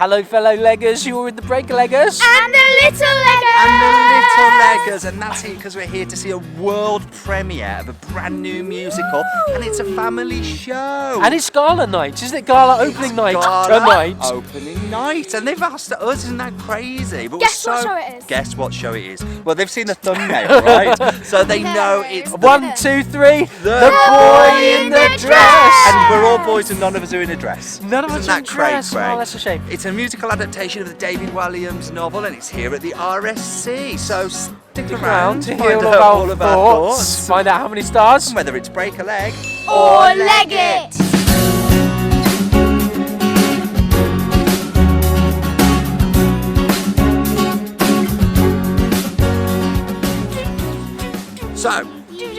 Hello fellow leggers, you're in the break leggers. And the little leggers. And the little leggers, and that's it because we're here to see a world premiere of a brand new musical, and it's a family show. And it's Gala night, isn't it? Gala opening night Gala tonight. Opening night, and they've asked us, isn't that crazy? But Guess what show it is? Guess what show it is? Well, they've seen the thumbnail, right? So they know it's 1, 2, 3. The Boy in the Dress. And we're all boys and none of us are in a dress. None of us Isn't in that cray dress. cray? Oh, that's a shame. It's a musical adaptation of the David Walliams novel, and it's here at the RSC. So stick around to to hear find all out about all of our thoughts, find out how many stars. and whether it's break a leg. Or leg it. So,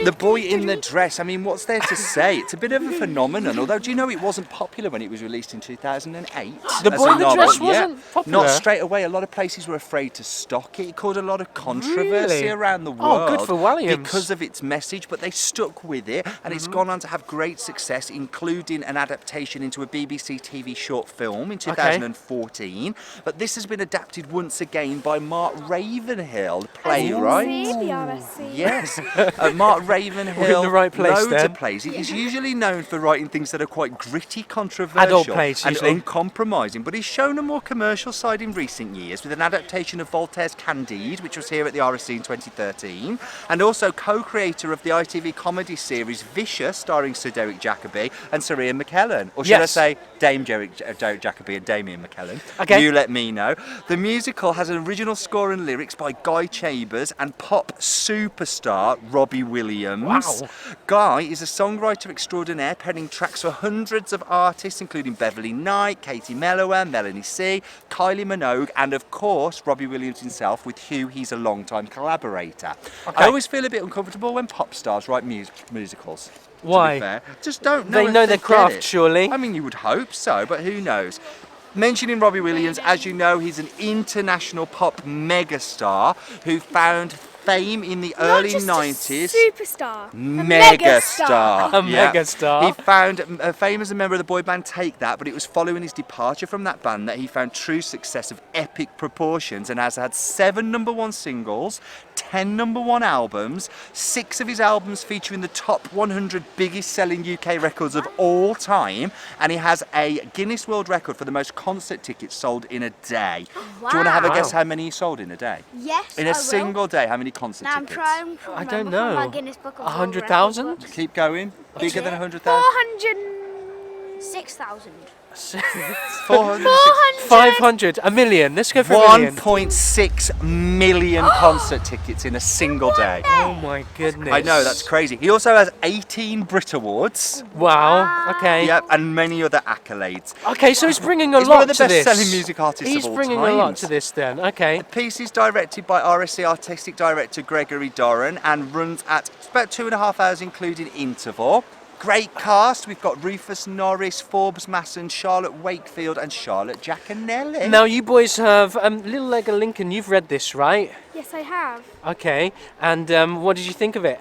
The Boy in the Dress, I mean, what's there to say? It's a bit of a phenomenon, although do you know it wasn't popular when it was released in 2008? The as Boy a in the novel? Dress Yeah. wasn't popular? Not straight away. A lot of places were afraid to stock it. It caused a lot of controversy Really? around the Oh, world. good for Walliams. Because of its message, but they stuck with it, and it's gone on to have great success, including an adaptation into a BBC TV short film in 2014. But this has been adapted once again by Mark Ravenhill, the playwright. The RSC. Yes, Mark Ravenhill. We're in the right place loads then. of plays. He's usually known for writing things that are quite gritty, controversial, Adult plays, and usually. uncompromising. But he's shown a more commercial side in recent years with an adaptation of Voltaire's Candide, which was here at the RSC in 2013, and also co-creator of the ITV comedy series Vicious, starring Sir Derek Jacobi and Sir Ian McKellen, or should Yes. I say Dame Derek Jacobi and Damien McKellen? Okay. You let me know. The musical has an original score and lyrics by Guy Chambers and pop superstar Robbie Williams. Wow. Guy is a songwriter extraordinaire, penning tracks for hundreds of artists, including Beverly Knight, Katie Mellower, Melanie C, Kylie Minogue, and of course Robbie Williams himself, with who he's a long-time collaborator. Okay. I always feel a bit uncomfortable when pop stars write musicals. Why? To be fair. Just don't know. They if know their get craft, it. surely. I mean, you would hope so, but who knows? Mentioning Robbie Williams, as you know, he's an international pop megastar who found fame in the early Not just 90s. A superstar. Megastar. A megastar. He found fame as a member of the boy band Take That, but it was following his departure from that band that he found true success of epic proportions, and has had 7 #1 singles, 10 #1 albums, 6 of his albums featuring the top 100 biggest selling UK records of all time, and he has a Guinness World Record for the most concert tickets sold in a day. Do you want to have a Wow. guess how many he sold in a day? Yes, In I a will. single day, how many concert Now I'm tickets? trying to I don't remember from my know. Guinness Book of 100,000? World Records. Keep going. Bigger than 100,000. 406,000. 400. 500, a million. Let's go for a million. 1.6 million concert tickets in a single day. Oh my goodness. I know, that's crazy. He also has 18 Brit Awards. Wow. Okay. Yep, and many other accolades. Okay, so he's bringing a He's lot one of the to this. best-selling music artists He's of all bringing a lot times. to this then. Okay. The piece is directed by RSC Artistic Director Gregory Doran and runs at about 2.5 hours, including interval. Great cast. We've got Rufus Norris, Forbes Masson, Charlotte Wakefield, and Charlotte Giaconelli. Now you boys have Little Leg of Lincoln. You've read this, right? Yes, I have. Okay. And what did you think of it?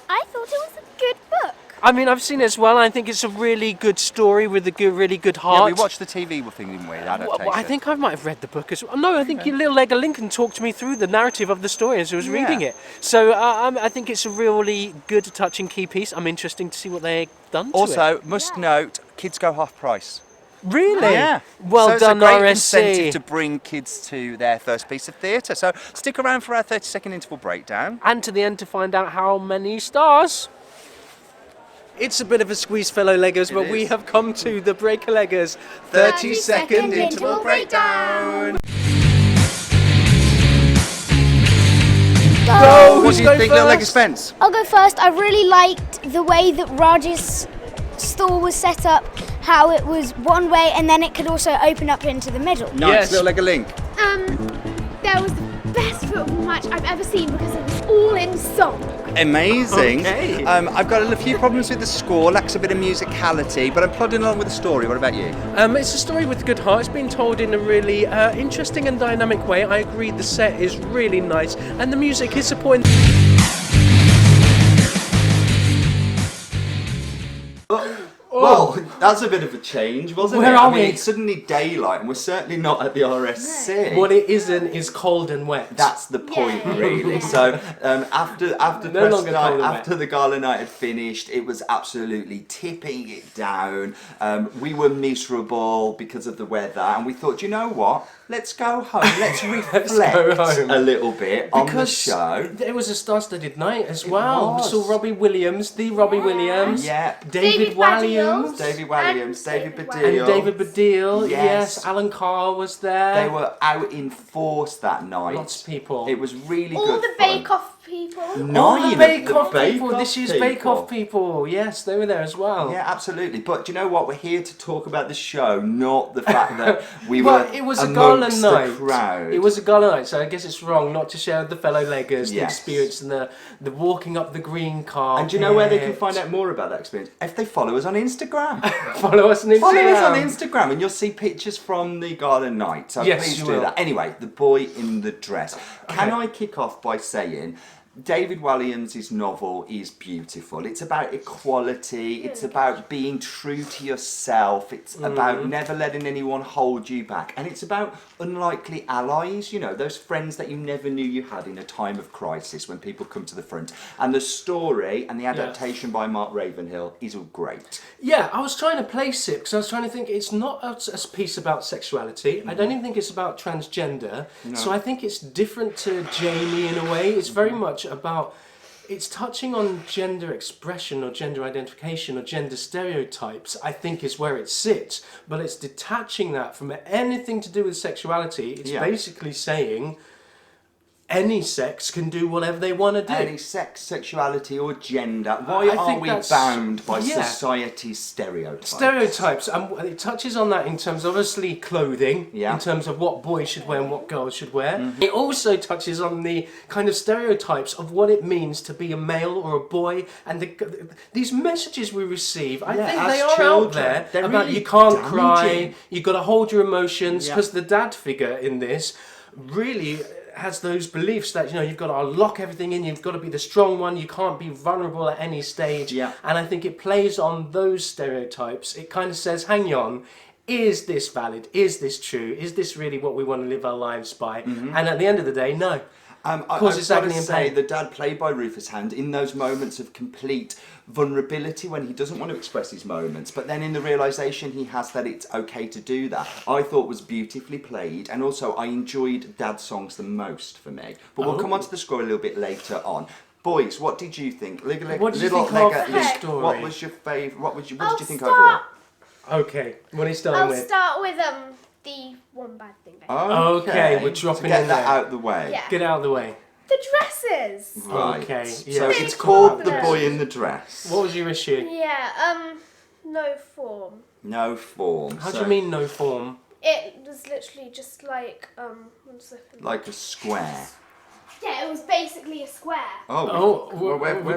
I thought it was a good book. I mean, I've seen it as well. I think it's a really good story with a good, really good heart. Yeah, we watched the TV thing, didn't we? The adaptation. Well, I think I might have read the book as well. No, I think your Little Leg of Lincoln talked me through the narrative of the story as I was reading it. So I think it's a really good, touching key piece. I'm interested to see what they've done to it. Also, must note, kids go half price. Really? Yeah. Well so done, it's a great RSC. incentive to bring kids to their first piece of theatre. So stick around for our 30-second interval breakdown. And to the end to find out how many stars. It's a bit of a squeeze, fellow leggers, but we is. have come to the break-a-leggers 30-second interval breakdown. Go! What Who's do you going think, Little Leg first? Spence? I'll go first. I really liked the way that Raj's store was set up, how it was one way and then it could also open up into the middle. Nice, Yes. Little Leg of Link. That was the best football match I've ever seen because it was all in song. Amazing. Okay. I've got a few problems with the score, lacks a bit of musicality, but I'm plodding along with the story. What about you? It's a story with a good heart. It's been told in a really interesting and dynamic way. I agree the set is really nice and the music is supporting. Well, that's a bit of a change, wasn't Where it? are I mean, we? it's suddenly daylight, and we're certainly not at the RSC. What it isn't is cold and wet. That's the point, Yeah. really. So after No press longer night, cold and after the gala night had finished, it was absolutely tipping it down. We were miserable because of the weather, and we thought, you know what? Let's go home. Let's reflect home. a little bit on the Because show. It was a star-studded night as well. We was. saw Robbie Williams, the Robbie Williams, Yeah. David Walliams, David Walliams, David David Baddiel. and David Baddiel. Yes. Yes, Alan Carr was there. They were out in force that night. Lots of people. It was really All good the fun. Bake Off people. All the Nine Bake of Off the people, this year's people. Bake Off people. Yes, they were there as well. Yeah, absolutely. But do you know what? We're here to talk about the show, not the fact that we Well, were it was a gala amongst night. the crowd. It was a gala night, so I guess it's wrong not to share with the fellow leggers the Yes. experience and the walking up the green carpet. And do you know where they can find out more about that experience? If they follow us on Instagram. Follow us on Instagram. Follow us on Instagram and you'll see pictures from the gala night. So Yes, please you do will. that. Anyway, the boy in the dress. Can I kick off by saying David Walliams' novel is beautiful. It's about equality. It's about being true to yourself. It's about never letting anyone hold you back. And it's about unlikely allies, you know, those friends that you never knew you had in a time of crisis when people come to the front. And the story and the adaptation by Mark Ravenhill is all great. Yeah, I was trying to place it because I was trying to think it's not a piece about sexuality. I don't even think it's about transgender. So I think it's different to Jamie in a way. It's very much about, it's touching on gender expression or gender identification or gender stereotypes, I think is where it sits. But it's detaching that from anything to do with sexuality. It's basically saying any sex can do whatever they want to do. Any sex, sexuality or gender. Why I are think we that's- bound by yeah. society's stereotypes? Stereotypes, and it touches on that in terms of obviously clothing, Yeah. in terms of what boys should wear and what girls should wear. It also touches on the kind of stereotypes of what it means to be a male or a boy, and these messages we receive, I think as they are out children, there they're about really you can't damaging. cry, you've got to hold your emotions, Yeah. because the dad figure in this really has those beliefs that, you know, you've got to lock everything in, you've got to be the strong one, you can't be vulnerable at any stage. Yeah. And I think it plays on those stereotypes. It kind of says, hang on, is this valid? Is this true? Is this really what we want to live our lives by? And at the end of the day, no. Causes I've got agony to and say, pain. the dad played by Rufus Hand in those moments of complete vulnerability when he doesn't want to express his moments, but then in the realisation he has that it's okay to do that, I thought was beautifully played, and also I enjoyed dad's songs the most for me. But we'll come on to the score a little bit later on. Boys, what did you think? What did you think of the story? What was your favourite? What did you think start. overall? Okay, what are you starting I'll with? start with the one bad thing. Okay, we're to dropping get in that there. out the way. Yeah. Get out of the way. The dresses. Right. Okay, So yeah. it's called The Popular. Boy in the Dress. What was your issue? Yeah. No form. No form. How do So, you mean no form? It was literally just like one second. like a square? Yeah, it was basically a square. Oh,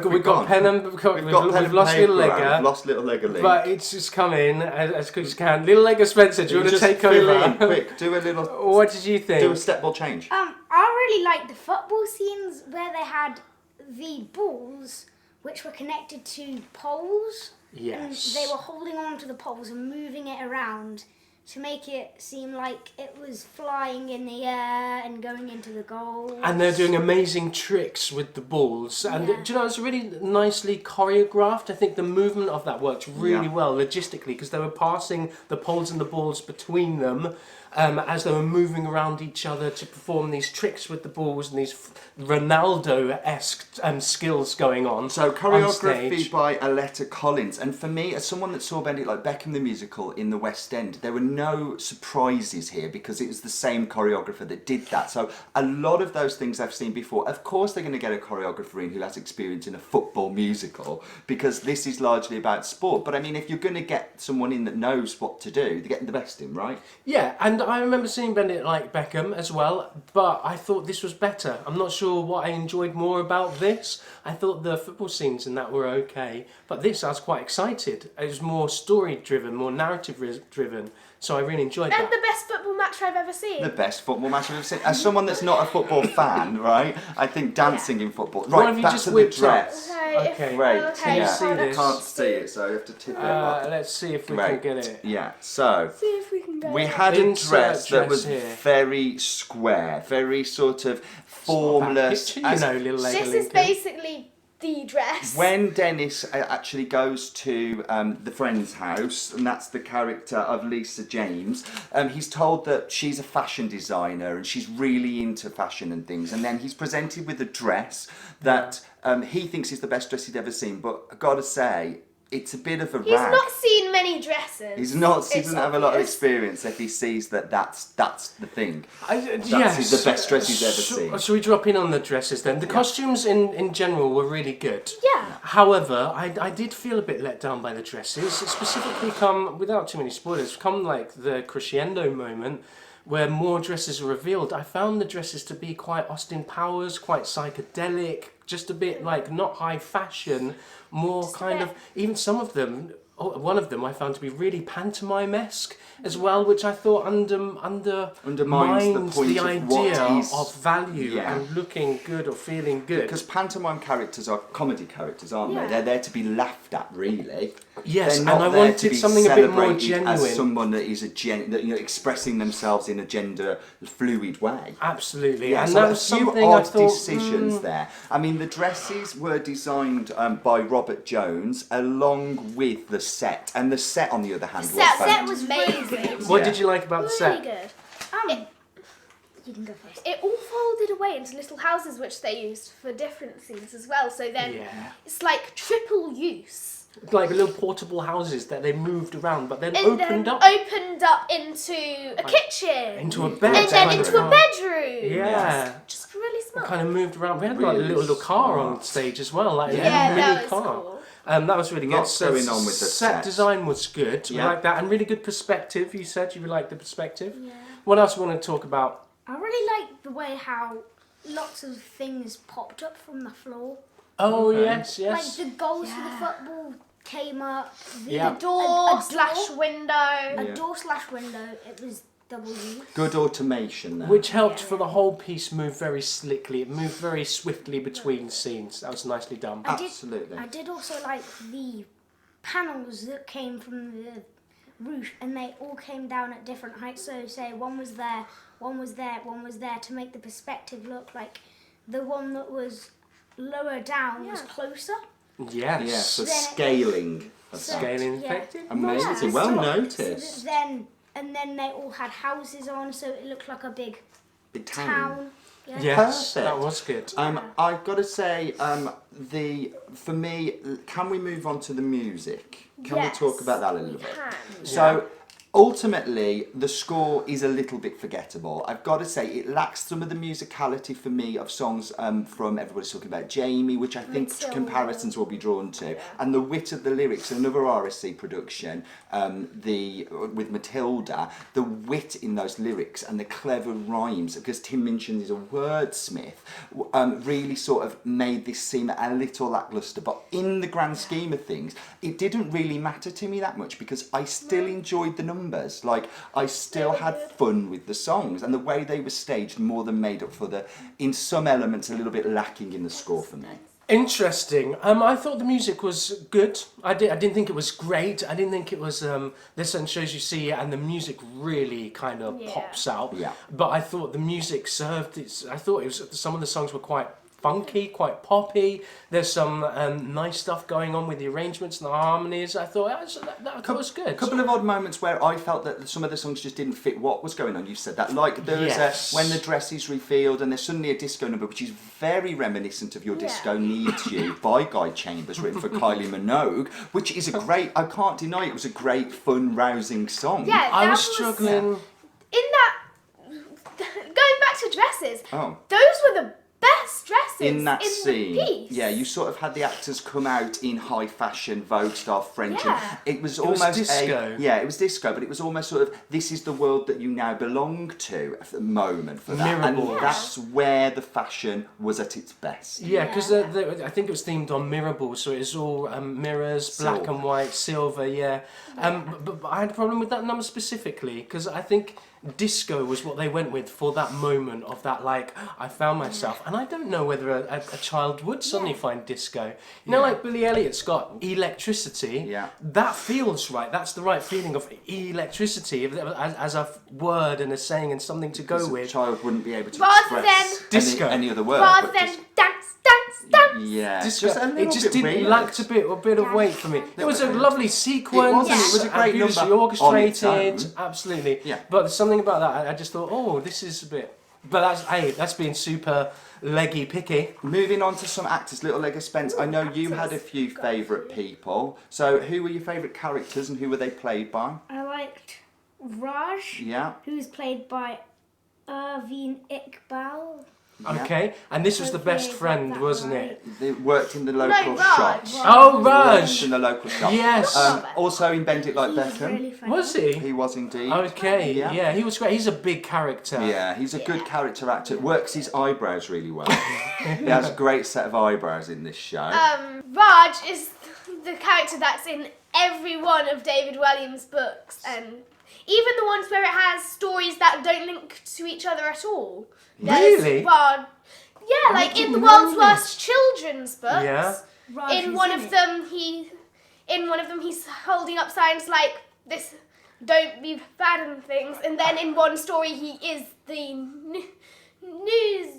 we got pen and We've lost little We've Legger, lost little Legger Lee. but it's just come in as quick as you can. Little Legger Spencer, do you want to Just take fill over? in, quick, do a little, What did you think? do a step ball change. I really liked the football scenes where they had the balls which were connected to poles. Yes. And they were holding on to the poles and moving it around to make it seem like it was flying in the air and going into the goal. And they're doing amazing tricks with the balls. And Yeah. do you know, it's really nicely choreographed. I think the movement of that worked really Yeah. well logistically, because they were passing the poles and the balls between them as they were moving around each other to perform these tricks with the balls and these Ronaldo-esque skills going on. So on choreography stage. by Aletta Collins, and for me, as someone that saw Bend It Like Beckham the musical in the West End, there were no surprises here because it was the same choreographer that did that. So a lot of those things I've seen before, of course they're going to get a choreographer in who has experience in a football musical, because this is largely about sport. But I mean, if you're going to get someone in that knows what to do, they're getting the best in, right? Yeah, and I remember seeing Bend It Like Beckham as well, but I thought this was better. I'm not sure what I enjoyed more about this. I thought the football scenes in that were okay, but this I was quite excited. It was more story driven, more narrative driven. So I really enjoyed And that. the best football match I've ever seen. The best football match I've ever seen. As someone that's not a football fan, right? I think dancing in football. What Right, have you back just to the whipped up? dress. Okay. Great. Can you yeah. see this? Can't see it, so you have to tip it up. Let's see if we Great. can get it. Yeah. So See if we can go. we had a Insert dress that dress was here. very square, very sort of formless. Picture, you know, little lady This is Lincoln. basically the dress. When Dennis actually goes to the friend's house, and that's the character of Lisa James, he's told that she's a fashion designer and she's really into fashion and things. And then he's presented with a dress that he thinks is the best dress he'd ever seen. But I've got to say, it's a bit of a He's rag. not seen many dresses. He doesn't have a lot of obvious. experience if he sees that that's the thing. Yes. That's the best dress he's ever seen. Shall we drop in on the dresses then? The costumes in general were really good. Yeah. However, I did feel a bit let down by the dresses. It specifically come, without too many spoilers, come like the crescendo moment where more dresses are revealed. I found the dresses to be quite Austin Powers, quite psychedelic, just a bit like not high fashion, more kind of, even some of them, one of them I found to be really pantomime-esque as well, which I thought undermines the point the of what idea is- of value Yeah. and looking good or feeling good. Because pantomime characters are comedy characters, aren't Yeah. they? They're there to be laughed at, really. Yes, They're and not I there wanted to be something a bit more celebrated genuine. as someone that is expressing themselves in a gender fluid way. Absolutely, Yeah, and so that a was few something I odd thought. decisions there. I mean, the dresses were designed by Robert Jones along with the set, and the set, on the other hand, Set was was amazing. What Yeah. did you like about the Really set? good. You can go first. It all folded away into little houses which they used for different scenes as well. So then Yeah. it's like triple use. Like little portable houses that they moved around, but then And opened then up opened up into a kitchen. into a bed. and then kind into of- a bedroom. Yeah. Just really smart. Kind of moved around. We had like a Really little car on smart. stage as well, like a Yeah, little that mini was car. cool. That was really good. Lots going on with the set set. design was good. Yeah. I like that, and really good perspective. You said you liked the perspective. Yeah. What else do you want to talk about? I really like the way how lots of things popped up from the floor. Oh Okay. yes, yes. Like the goals for the football came up. The Yeah. Door a slash window. A door slash window. It was double U. Good automation there. Which helped for the whole piece move very slickly. It moved very swiftly between scenes. That was nicely done. Absolutely. I did also like the panels that came from the roof, and they all came down at different heights. So say one was there, one was there, one was there, to make the perspective look like the one that was lower down was closer. Yes. Yeah, so Then- scaling. of So- that. Scaling yeah. effective. Amazing. Yeah. Well So noticed. then they all had houses on, so it looked like a big Big town. town. Yeah. Yes, Perfect. that was good. I've got to say, for me, can we move on to the music? Can Yes, we talk about that a little we bit? can. So, ultimately, the score is a little bit forgettable. I've got to say, it lacks some of the musicality for me of songs from Everybody's Talking About Jamie, which I think Matilda. comparisons will be drawn to, and the wit of the lyrics. Another RSC production, with Matilda, the wit in those lyrics and the clever rhymes, because Tim Minchin is a wordsmith, really sort of made this seem a little lacklustre. But in the grand scheme of things, it didn't really matter to me that much, because I still enjoyed the numbers. Like, I still had fun with the songs, and the way they were staged more than made up for the, in some elements, a little bit lacking in the score for me. Interesting. I thought the music was good. I didn't think it was great. I didn't think it was. There's certain shows you see and the music really kind of pops out. Yeah. But I thought the music served. I thought it was, some of the songs were quite funky, quite poppy. There's some nice stuff going on with the arrangements and the harmonies. I thought that was good. A couple of odd moments where I felt that some of the songs just didn't fit what was going on. You said that, like there was Yes. when the dress is revealed and there's suddenly a disco number which is very reminiscent of Your Disco Needs You by Guy Chambers, written for Kylie Minogue, which is a great, I can't deny it was a great, fun, rousing song. Yeah, I that was struggling. In that, going back to dresses, Oh. those were the best dresses dresses in that the scene, piece. yeah, you sort of had the actors come out in high fashion, Vogue style French. Yeah. And it was was almost disco. it was disco, but it was almost sort of, this is the world that you now belong to at the moment for that. Mirror And balls. that's where the fashion was at its best. Yeah, because I think it was themed on mirror balls, so it's all mirrors, black Silver. and white, silver, yeah. But I had a problem with that number specifically, because I think disco was what they went with for that moment of that, like, I found myself. And I don't know whether a child would suddenly find disco. You know, like Billy Elliot's got electricity. Yeah. That feels right. That's the right feeling of electricity as a word and a saying and something to go Because a with. child wouldn't be able to Rather express than disco. any other word. Rather but than just- dance. yeah, Disco. just a little It just bit didn't weird. lacked a bit of weight for me. It was a lovely sequence. It was a great beautifully number on its orchestrated. own. Absolutely. Yeah. But there's something about that. I just thought, oh, this is a bit. But that's being super leggy picky. Moving on to some actors, Little Leg of Spence. I know you had a few favourite people. So who were your favourite characters and who were they played by? I liked Raj, Yeah. who was played by Irvine Iqbal. Okay, and this was the Hopefully best I got friend, that wasn't right. it? They worked in the local Raj. shop. Oh, Worked Raj. in the local shop. Yes. Also in Bend It Like He was Beckham. really funny. Was he? He was indeed. Okay, Yeah. yeah, he was great. He's a big character. Yeah, he's a good character actor. Works his eyebrows really well. He has a great set of eyebrows in this show. Raj is the character that's in every one of David Walliams' books, and even the ones where it has stories that don't link to each other at all. There's Really? Raj. Yeah, like in the didn't world's know worst children's books. Yeah. Raj In was one in of it. them, he's holding up signs like this. Don't be bad and things. And then in one story, he is the news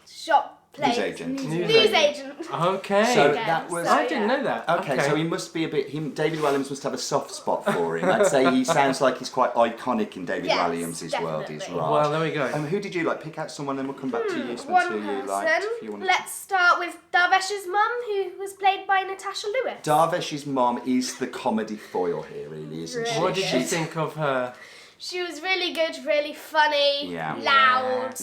shop News place. agent. News agent. Okay. So Yeah, that was. so- I didn't know that. Okay, so he must be a bit. David Walliams must have a soft spot for him. I'd say he sounds like he's quite iconic in David Yes, Walliams' world. Is definitely. Raj. Well, there we go. Who did you like? Pick out someone, and we'll come back to you. One Who you person. liked, if you wanna- Let's start with Darvesh's mum, who was played by Natasha Lewis. Darvesh's mom is the comedy foil here, really, isn't she? What did you Yes. think of her? She was really good, really funny, Yeah. loud.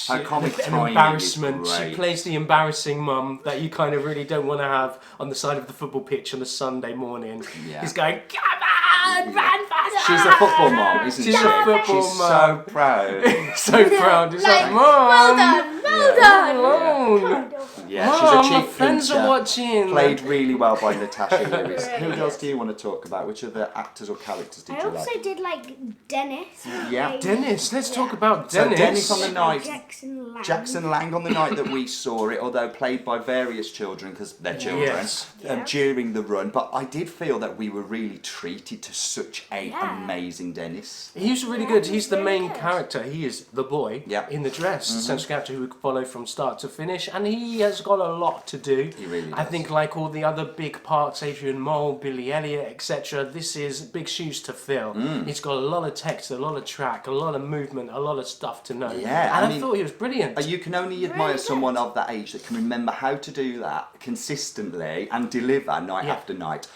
Her comic An timing embarrassment. is She great. plays the embarrassing mum that you kind of really don't want to have on the side of the football pitch on a Sunday morning. Yeah. He's going, come on, run faster. She's a football mom, isn't She's she? a football She's mom. so proud. So proud. It's like, Like, Mom. well done, well done. Alone. Yeah, Mom, she's a my cheap friends pincher. are watching. Played really well by Natasha Lewis. Really Who good. else do you want to talk about? Which other actors or characters did I you also like? did like Dennis. Yeah. Dennis. Let's talk about So Dennis. Dennis on the night. Jackson Lang. Lang on the night that we saw it, although played by various children because they're children Yes. during the run. But I did feel that we were really treated to such a Yeah. amazing Dennis. He's really good. He's the really main good. character. He is the boy Yeah. in the dress, the central character who we follow from start to finish, and he has got a lot to do. He really I does. think, like all the other big parts, Adrian Mole, Billy Elliot, etc. This is big shoes to fill. He's got a lot of text, a lot of track, a lot of movement, a lot of stuff to know. Yeah, and I I mean, thought he was brilliant. You can only admire someone of that age that can remember how to do that consistently and deliver night Yeah. after night.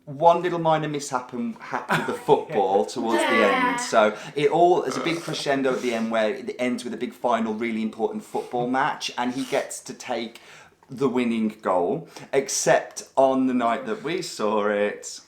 One little minor mishap happened with the football towards the end, so it all is a big crescendo at the end where it ends with a big final, really important football match, and he gets to take the winning goal. Except on the night that we saw it,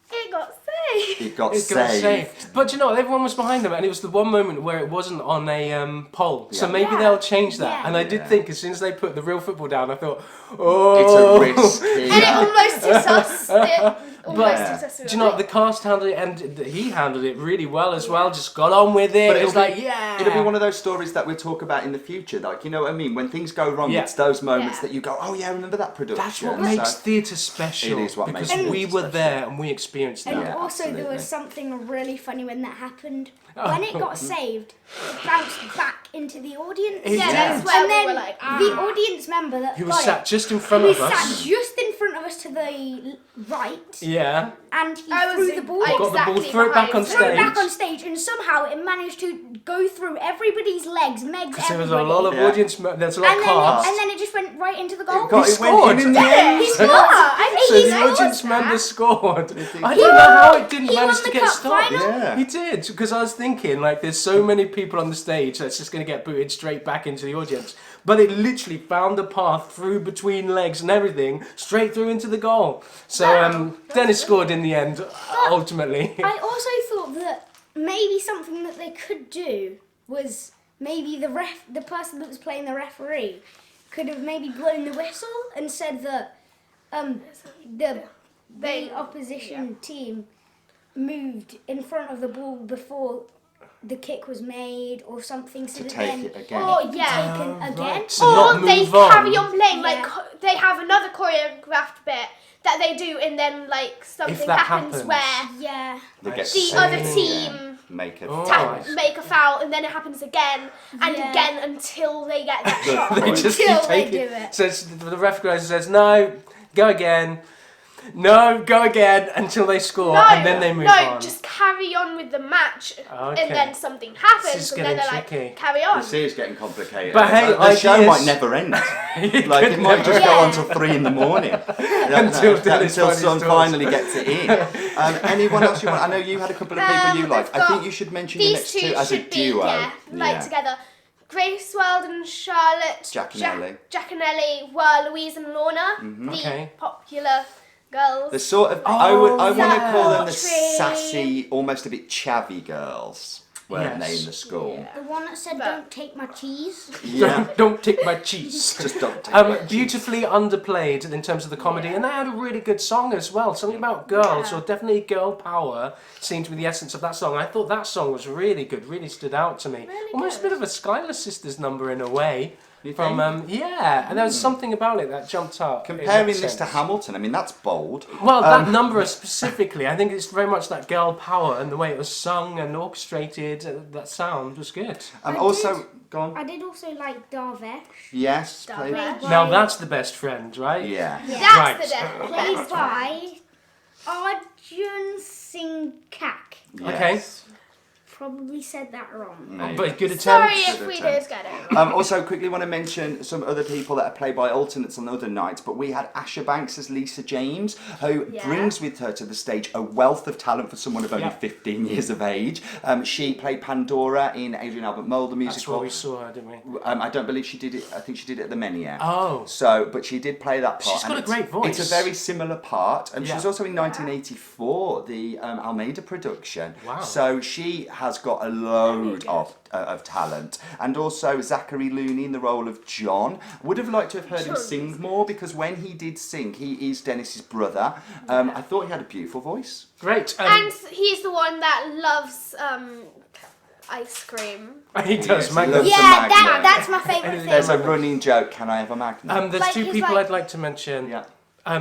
It got saved. it got It got saved. saved. But you know, everyone was behind him, and it was the one moment where it wasn't on a pole. So Yeah. maybe Yeah. they'll change that. Yeah. And I did Yeah. think, as soon as they put the real football down, I thought, oh, It's a risk here. And it almost hit us. It almost But hit us. do you know what, the cast handled it, and he handled it really well as well. Just got on with it. But It was it'll like, be- yeah. It'll be one of those stories that we'll talk about in the future. Like, you know what I mean? When things go wrong, Yeah. it's those moments Yeah. that you go, oh yeah, remember that production? That's what So- makes theatre special. It is what because makes we theatre were special. there and we experienced that. And Yeah, also there absolutely. was something really funny when that happened. Oh. When it got saved, it bounced back into the audience. It Yeah, did. that's where And we then were like, the audience member that Who was got sat it, just in front who of us. sat just in front of us to the right, Yeah. and he I threw was the ball. Got the ball, exactly threw it back on behind. Threw it stage. back on stage, and somehow it managed to go through everybody's legs, Meg's Because there was a everybody. lot of Yeah. audience, there's a lot of cast. And then it just went right into the goal. It scored. went in the end. He scored. I So think the he audience scored member that. scored. I He don't know how won- it didn't he manage won to the get cup stopped. final. Yeah. He did, because I was thinking, like, there's so many people on the stage that's just going to get booted straight back into the audience. But it literally found a path through between legs and everything, straight through into the goal. So Dennis scored in the end, ultimately. I also thought that maybe something that they could do was maybe the person that was playing the referee could have maybe blown the whistle and said that the opposition team moved in front of the ball before the kick was made or something, so To that take then it again. Oh, it would be yeah. taken again. Right. So Or not they move on. carry on playing, like Yeah. they have another choreographed bit that they do, and then like something that happens happens. where Yeah. They get the sent other in, team make a Oh. foul. make a foul, and then it happens again and Yeah. again until they get that shot. They just keep Until they taking do it. So the ref goes and says, no, go again. No, go again until they score, and then they move on. just carry on with the match, Okay. and then something This happens, is and then they're getting tricky. like, carry on. The series getting complicated. But hey, the show ideas- might never end. Like it might just go on till 3 in the morning Until Dennis until finally someone scores. finally gets it in. Anyone else you want? I know you had a couple of people you like. I've I think got you should mention your These next two two as a should duo. be, like together. Grace Wild and Charlotte Giaconelli were Louise and Lorna, the Okay. popular girls. The sort of I want to call them the sassy, almost a bit chavvy girls, weren't they, Yes. in the school? The one that said, "Don't take my cheese." Yeah. Don't take my cheese. Just don't take it. Beautifully underplayed in terms of the comedy, and they had a really good song as well. Something about girls, or definitely girl power, seemed to be the essence of that song. I thought that song was really good, really stood out to me. Almost a bit of a Skylar Sisters number in a way. You From yeah, and there was something about it that jumped up. in Comparing that this to sense. Hamilton, I mean that's bold. Well, that number specifically, I think it's very much that girl power and the way it was sung and orchestrated. That sound was good. Also, go on. I did also like Darvesh, Yes, Darvesh. played. Now that's the best friend, right? Yeah. That's Right. the death. played by Arjun Singh Kak. Okay. Yes. Probably said that wrong. Maybe. But good attempt. Sorry if we did attempt. get it. Also, quickly want to mention some other people that are played by alternates on other nights, but we had Asha Banks as Lisa James, who brings with her to the stage a wealth of talent for someone of only 15 years of age. She played Pandora in Adrian Albert Mould, the That's musical. what we saw her, didn't we? I don't believe she did it. I think she did it at the Meniere. Oh. So, but she did play that part. She's got and a great voice. It's a very similar part, and she was Yeah. also in 1984, the Almeida production. Wow. So she has got a load of talent, and also Zachary Looney in the role of John. Would have liked to have heard him sing more, because when he did sing, he is Dennis's brother. I thought he had a beautiful voice. Great. And he's the one that loves ice cream. He does. Yes, he Magnum. loves- Yeah, the Magnum. that's my favourite thing. There's a running joke. Can I have a Magnum? There's Like, two he's people like- I'd like to mention. Yeah.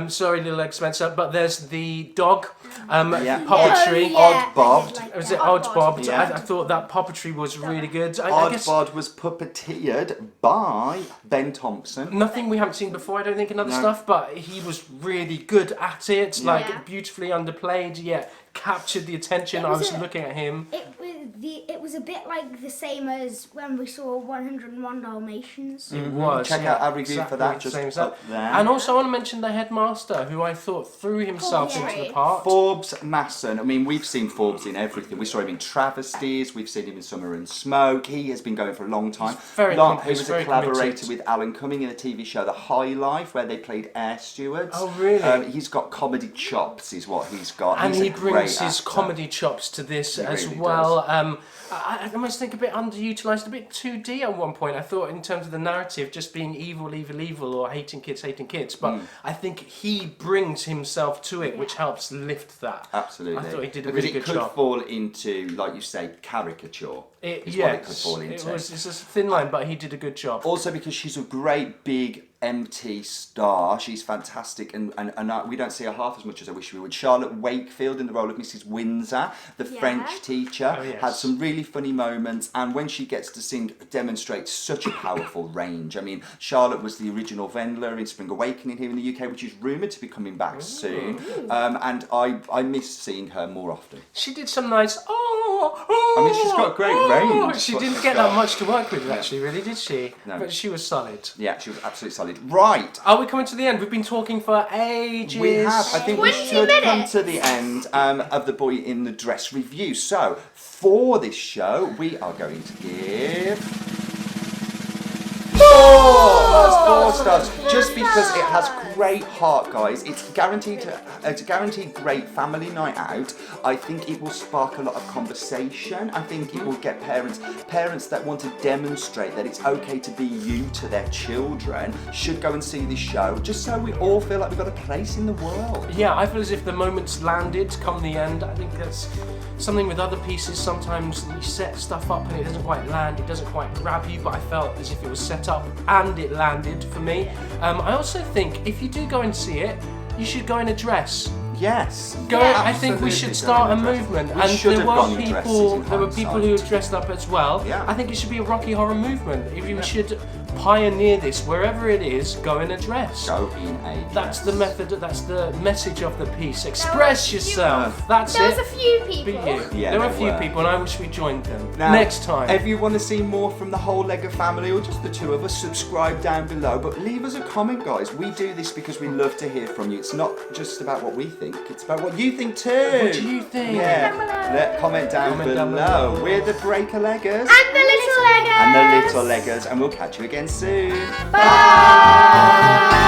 Sorry, little Spencer, but there's the dog Yeah. puppetry. Oh, yeah, Odd Bob. I did like Was that. it Odd Bob? Yeah. I thought that puppetry was really good. I Odd guess Bod was puppeteered by Ben Thompson. nothing we haven't seen before, I don't think, in other No. stuff, but he was really good at it, like Yeah. beautifully underplayed, yet captured the attention. It I was was a- looking at him. It was a bit like the same as when we saw 101 Dalmatians. It was. Check yeah, out our review for that, exactly just the same as up that. there. And also I want to mention the headmaster, who I thought threw himself yeah. into the part. Forbes Masson. I mean, we've seen Forbes in everything. We saw him in Travesties. We've seen him in Summer and Smoke. He has been going for a long time. He's very He he's was a very collaborator committed. with Alan Cumming in the TV show The High Life, where they played air stewards. Oh, really? He's got comedy chops, is what he's got. And He's he a great brings his actor. comedy chops to this He as really well. I almost think a bit underutilised, a bit 2D at one point. I thought in terms of the narrative, just being evil, or hating kids. But I think he brings himself to it, which helps lift that. Absolutely. I thought he did a because really good it could job. fall into, like you say, caricature. Is Yes, what it could fall into. it's a thin line, but he did a good job. Also because she's a great big empty star. She's fantastic, and we don't see her half as much as I wish we would. Charlotte Wakefield in the role of Mrs. Windsor, the French teacher, had some really funny moments, and when she gets to sing, demonstrates such a powerful range. I mean, Charlotte was the original Wendler in Spring Awakening here in the UK, which is rumoured to be coming back soon, and I miss seeing her more often. She did some nice I mean, she's got great range. She didn't get that much to work with, actually, really, did she? No. But she was solid. Yeah, she was absolutely solid. Right. Are we coming to the end? We've been talking for ages. We have. I think we 20 should come minutes. to the end of the Boy in the Dress review. So, for this show, we are going to give 4 stars. Just because it has great heart, guys. It's guaranteed great family night out. I think it will spark a lot of conversation. I think it will get parents that want to demonstrate that it's okay to be you to their children should go and see this show, just so we all feel like we've got a place in the world. Yeah, I feel as if the moment's landed come the end. I think that's something with other pieces. Sometimes you set stuff up and it doesn't quite land, it doesn't quite grab you, but I felt as if it was set up and it landed for me. I also think if you do go and see it, you should go in a dress. Yes. I think we should start a movement, and there were people who have dressed up as well. Yeah. I think it should be a Rocky Horror movement. If you should pioneer this wherever it is, go in a dress. Go in a dress. That's the method. That's the message of the piece. Express yourself. That's There it. was a few Be people. you. Yeah, there were a there few were. people, and I wish we joined them Now, next time. If you want to see more from the whole Lego family or just the two of us, subscribe down below. But leave us a comment, guys. We do this because we love to hear from you. It's not just about what we think, it's about what you think too. What do you think? Yeah. Comment down below. We're the Breaker Leggers. And the little Legos. And the Little Leggers. And we'll catch you again soon. Bye.